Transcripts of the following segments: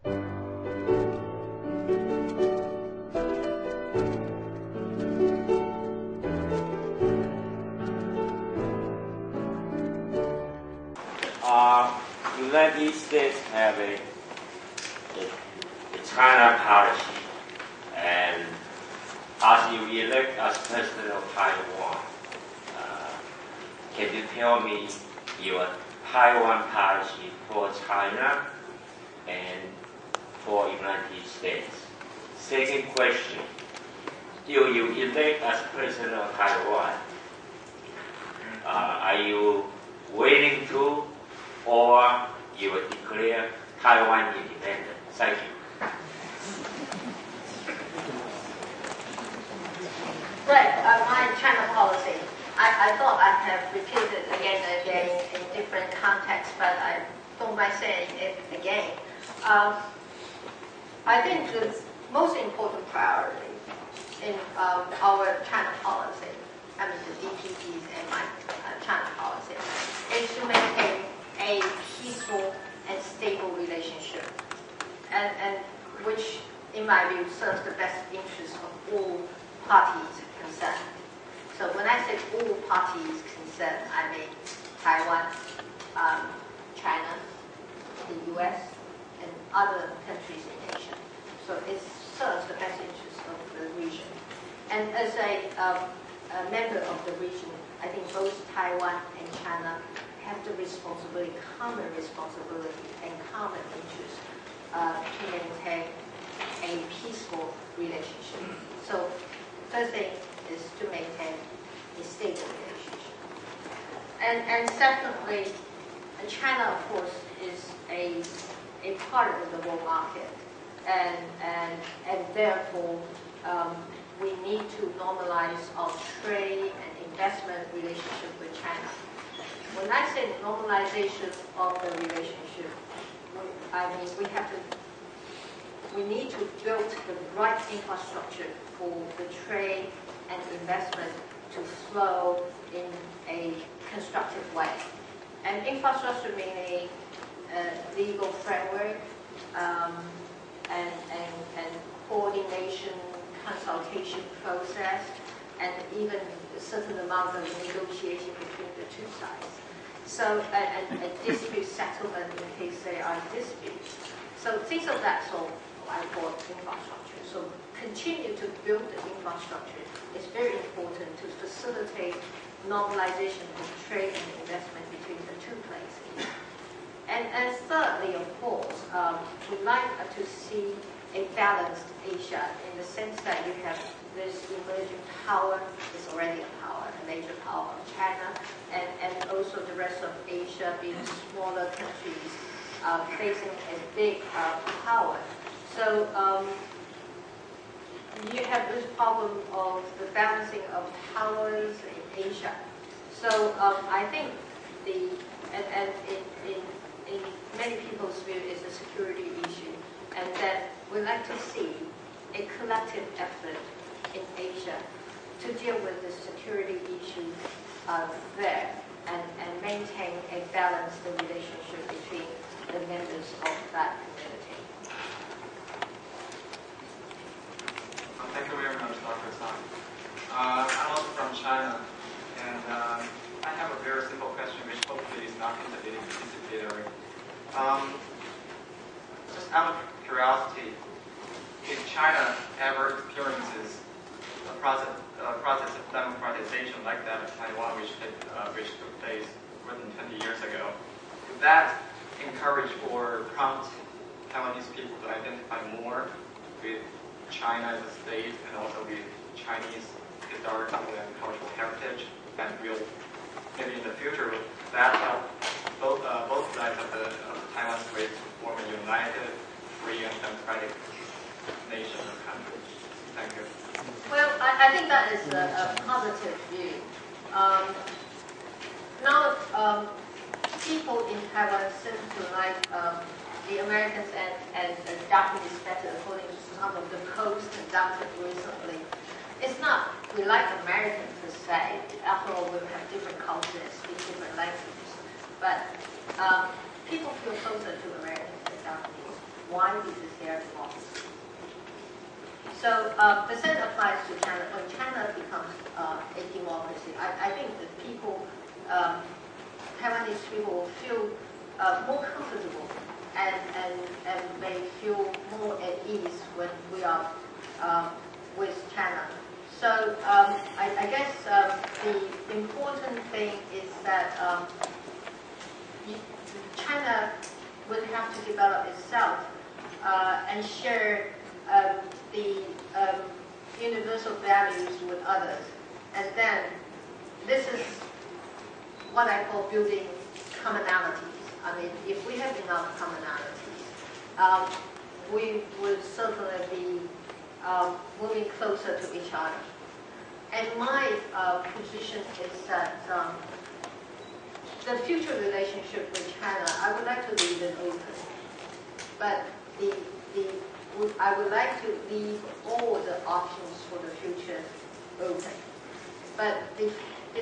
United States have a China policy, and as you elect as president of Taiwan, can you tell me your Taiwan policy for China and for United States? Second question, you elect as president of Taiwan, are you willing to, or you will declare Taiwan independent? Thank you. Right, my China policy. I thought I have repeated again and again in different contexts, but I don't mind saying it again. I think the most important priority in our China policy, I mean the DPPs and my China policy, is to maintain a peaceful and stable relationship, and which, in my view, serves the best interests of all parties concerned. So when I say all parties concerned, I mean Taiwan, China, the US, and other countries in Asia. So it serves the best interests of the region. And as a member of the region, I think both Taiwan and China have the responsibility, common responsibility and common interest to maintain a peaceful relationship. So first thing is to maintain a stable relationship. And secondly, China, of course, is a part of the world market, and therefore we need to normalize our trade and investment relationship with China. When I say normalization of the relationship, I mean we need to build the right infrastructure for the trade and investment to flow in a constructive way. And infrastructure meaning legal framework and coordination, consultation process, and even a certain amount of negotiation between the two sides. So, and a dispute settlement in case there are disputes. So things of that sort I call infrastructure. So continue to build the infrastructure is very important to facilitate normalization of trade and investment between the two places. And thirdly, of course, we like to see a balanced Asia in the sense that you have this emerging power, is already a power, a major power of China, and also the rest of Asia being smaller countries facing a big power. So you have this problem of the balancing of powers in Asia. So I think and in many people's view is a security issue, and that we like to see a collective effort in Asia to deal with the security issue there and maintain a balanced relationship between the members of that community. Thank you very much, Dr. Sun. I'm also from China, and I have a very simple question which hopefully is not interdisciplinary. Just out of curiosity, if China ever experiences a process of democratization like that of Taiwan, which took place more than 20 years ago, would that encourage or prompt Taiwanese people to identify more with China as a state and also with Chinese historical and cultural heritage, and will maybe in the future that help both sides of the Taiwan Strait to form a united, free and democratic nation or country? Thank you. Well, I think that is a positive view. Now, people in Taiwan seem to like the Americans and the Japanese better, according to some of the polls conducted recently. It's not we like Americans per se. After all, we have different cultures, speak different languages. But people feel closer to Americans than Japanese. Why? Because they are democracy. So the same applies to China. When China becomes a democracy, I think that people, Taiwanese people will feel more comfortable and may feel more at ease when we are with China. So I guess the important thing is that China would have to develop itself and share the universal values with others. And then this is what I call building commonalities. I mean, if we have enough commonalities, we would certainly be moving closer to each other. And my position is that the future relationship with China, I would like to leave it open. But I would like to leave all the options for the future open. But the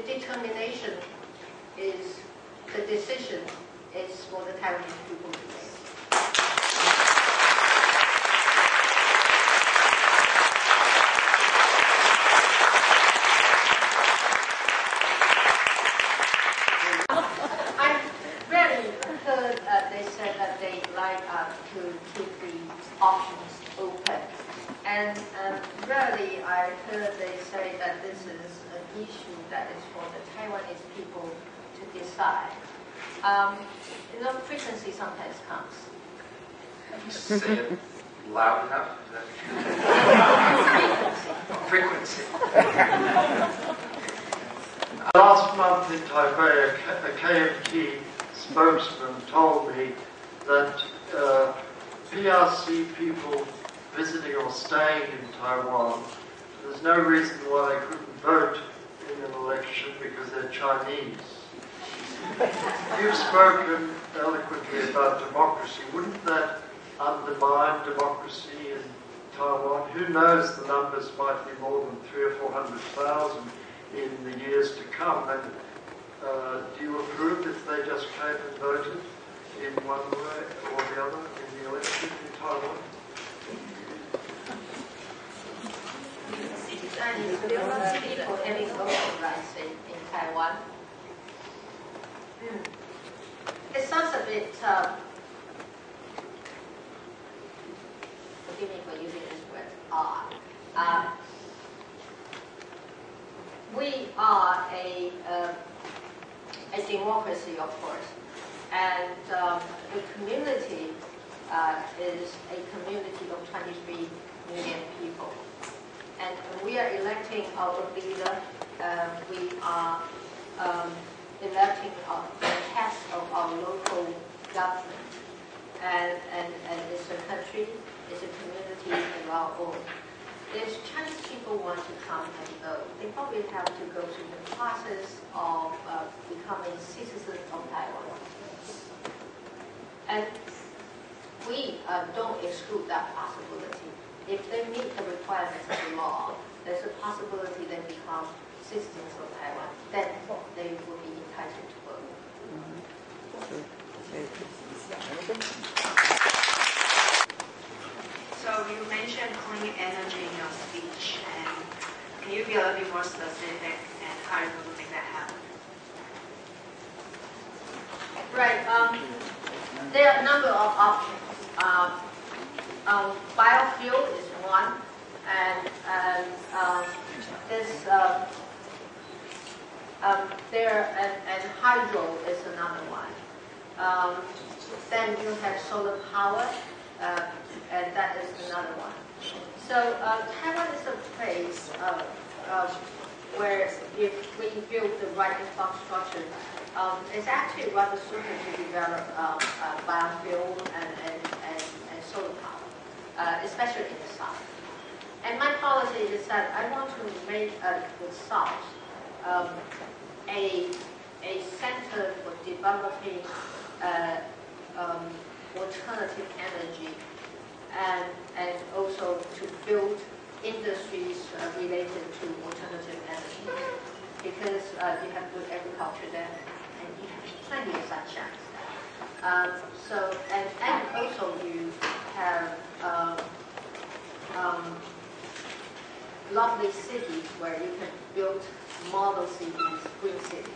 determination is, the decision is for the Taiwanese people to make. I rarely heard they said that they like to keep the options open. And rarely I heard they say that this is an issue that is for the Taiwanese people to decide. You know, frequency sometimes comes. Say it loud enough. Frequency. Last month in Taipei, a KMT spokesman told me that PRC people visiting or staying in Taiwan, there's no reason why they couldn't vote in an election because they're Chinese. You've spoken eloquently about democracy. Wouldn't that undermine democracy in Taiwan? Who knows, the numbers might be more than 300,000 or 400,000 in the years to come. And do you approve if they just came and voted in one way or the other in the election in Taiwan? There are lots of people having voting rights in Taiwan. It sounds a bit, forgive me for using this word, odd. We are a democracy, of course, and the community is a community of 23 million people. And we are electing our leader. We are electing the head of our local government. And it's a country, it's a community of our own. If Chinese people want to come and vote, they probably have to go through the process of becoming citizens of Taiwan. And we don't exclude that possibility. If they meet the requirements of the law, there's a possibility they become citizens of Taiwan. Then they will be entitled to vote. So you mentioned clean energy in your speech, and can you be a little bit more specific and how you're going to make that happen? Right. There are a number of options. Biofuel is one, and and hydro is another one. Then you have solar power, and that is another one. So Taiwan is a place where if we build the right infrastructure, it's actually rather suited to develop biofuel and solar power, especially in the south. And my policy is that I want to make the south a center for developing alternative energy and also to build industries related to alternative energy, because you have good agriculture there and you have plenty of sunshine. So and also you have lovely cities where you can build model cities, green cities.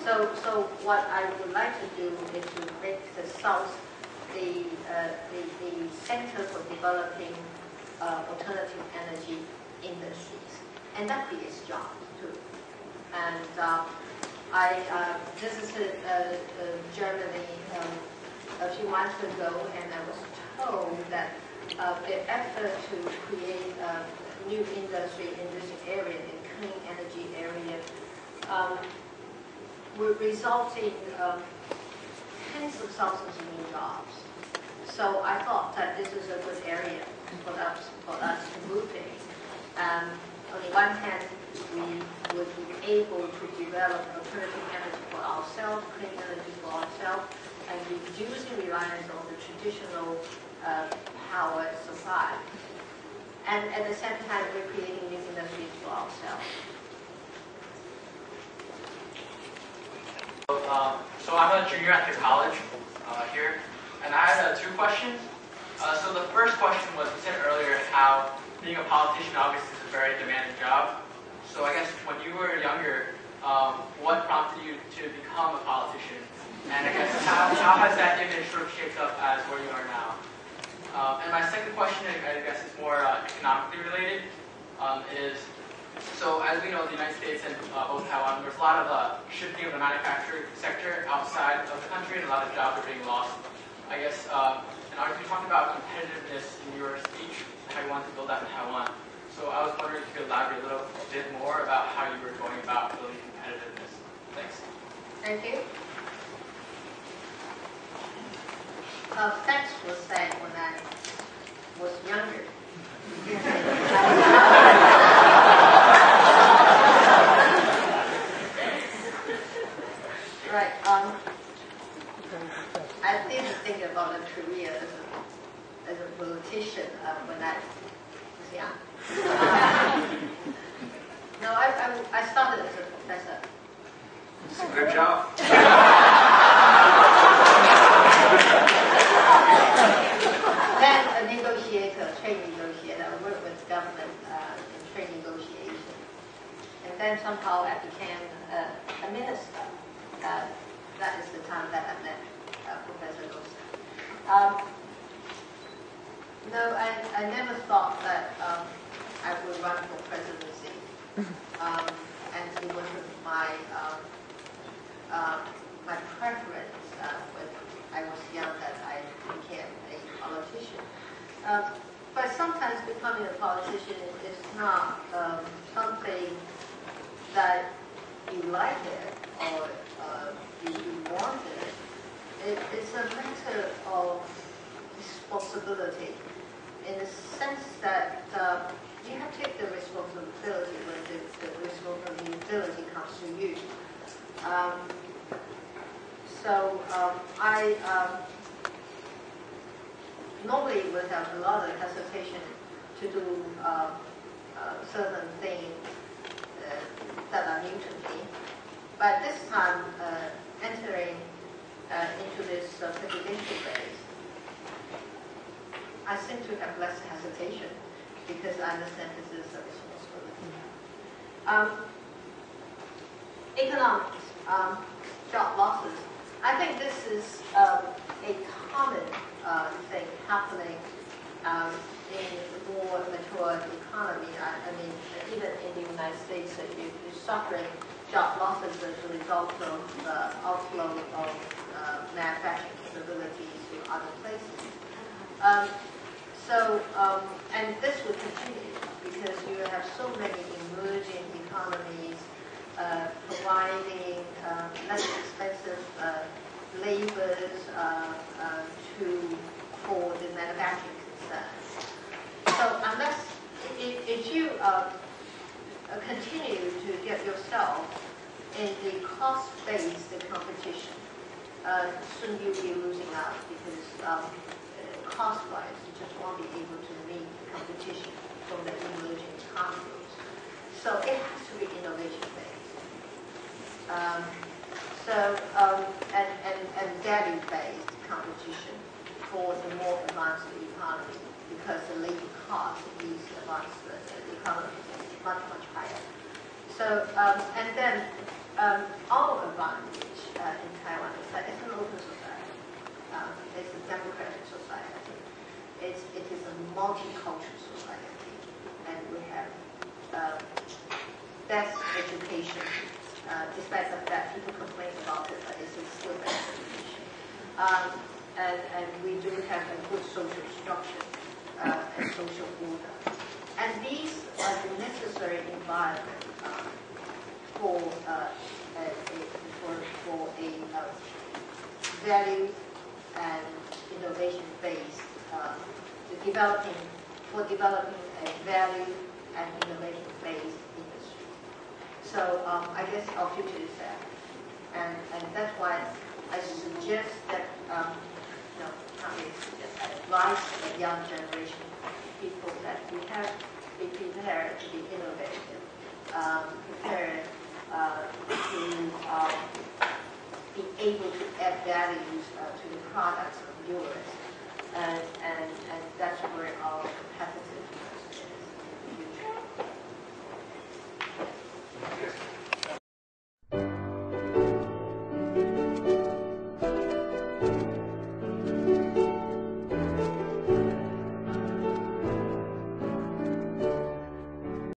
So what I would like to do is to make the South the center for developing alternative energy industries, and that creates jobs too. And I visited Germany a few months ago, and I was told that the effort to create a new industry in this area, in clean energy area, will result in tens of thousands of new jobs. So I thought that this is a good area for us to move in. On the one hand, we would be able to develop alternative energy for ourselves, clean energy for ourselves, and reducing reliance on the traditional power supply. And at the same time, we're creating new industries for ourselves. So I'm a junior at the college here, and I had two questions. So the first question was, you said earlier how being a politician obviously is a very demanding job. So I guess when you were younger, what prompted you to become a politician? And I guess how has that image sort of shaped up as where you are now? And my second question, I guess, is more economically related. So as we know, the United States and both Taiwan, there's a lot of shifting of the manufacturing sector outside of the country, and a lot of jobs are being lost. I guess, and you talked about competitiveness in your speech, how you want to build that in Taiwan. So I was wondering if you could elaborate a little bit more about how you were going about building competitiveness. Thanks. Thank you. Thanks was said when I was younger. Right. I didn't think about a career as a politician when I was young. No, I started as a professor. It's a good job. Then a negotiator, trade negotiator. I worked with government in trade negotiation. And then somehow I became a minister. That is the time that I met Professor Gosa. No, I never thought that I would run for presidency. And it wasn't my preference when I was young that I became a politician. But sometimes becoming a politician is not something that you like it or you want it. It's a matter of responsibility in the sense that you have to take the responsibility when the responsibility comes to you. I normally would have a lot of hesitation to do certain things that are new to me. But this time, entering into this presidential phase, I seem to have less hesitation because I understand this is a responsibility. Economics, job losses. I think this is a common thing happening in more mature economy. I mean, even in the United States, you're suffering job losses as a result of outflow of manufacturing capabilities to other places. And this will continue because you have so many emerging economies providing less expensive labors for the manufacturing concerns. So unless if you continue to get yourself in the cost-based competition, soon you'll be losing out because cost-wise you just won't be able to meet the competition from the emerging economies. So it has to be innovation-based. And value-based competition for the more advanced economy because the labor cost of these advanced economies So, and then our advantage in Taiwan is that it's an open society. It's a democratic society. It is a multicultural society, and we have best education. Despite the fact people complain about it, but it's still best education. And we do have a good social structure and social order. And these are the necessary environment for a value and innovation-based developing a value and innovation-based industry. So I guess our future is there, and that's why I suggest that not really suggest, I advise the young generation people that we have to be prepared to be innovative, prepared to be able to add values to the products of yours, and that's where our competitiveness is in the future.